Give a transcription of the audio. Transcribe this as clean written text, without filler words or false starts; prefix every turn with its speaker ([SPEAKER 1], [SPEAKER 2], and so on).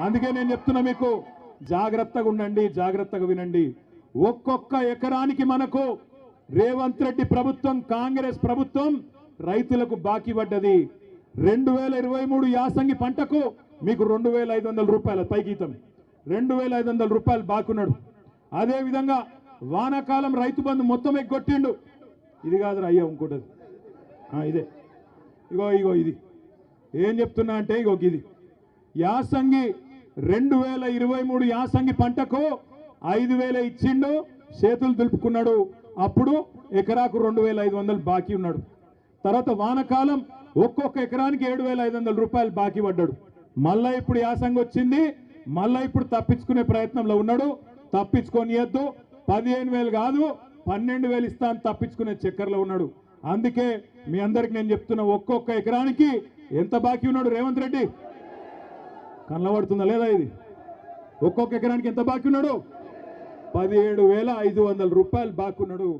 [SPEAKER 1] అందుకే నేను చెప్తున్నా మీకు జాగ్రత్తగా ఉండండి, జాగ్రత్తగా వినండి. ఒక్కొక్క ఎకరానికి మనకు రేవంత్ రెడ్డి ప్రభుత్వం, కాంగ్రెస్ ప్రభుత్వం రైతులకు బాకీ పడ్డది. 2023 యాసంగి పంటకు మీకు 2500 రూపాయల పైగీతం, 2500 రూపాయలు బాకున్నాడు. అదేవిధంగా వానాకాలం రైతు బంధు మొత్తం ఎగ్గొట్టిండు. ఇది కాదురా అయ్యా, ఇంకోటది ఇదే, ఇగో ఇది ఏం చెప్తున్నా అంటే ఇగో ఇది యాసంగి 2023 యాసంగి పంటకు 5000 ఇచ్చిండు, చేతులు దులుపుకున్నాడు. అప్పుడు ఎకరాకు 2500 బాకీ ఉన్నాడు. తర్వాత వానకాలం ఒక్కొక్క ఎకరానికి 7500 రూపాయలు బాకీ పడ్డాడు. మళ్ళా ఇప్పుడు యాసంగి వచ్చింది, మళ్ళా ఇప్పుడు తప్పించుకునే ప్రయత్నంలో ఉన్నాడు. తప్పించుకోనియద్దు, 15000 కాదు 12000 ఇస్తా అని తప్పించుకునే చక్కర్లో ఉన్నాడు. అందుకే మీ అందరికి నేను చెప్తున్నా, ఒక్కొక్క ఎకరానికి ఎంత బాకీ ఉన్నాడు రేవంత్ రెడ్డి? కనబడుతుందా లేదా ఇది? ఒక్కొక్క ఎకరానికి ఎంత బాకీ ఉన్నాడు? 17500 రూపాయలు బాకీ ఉన్నాడు.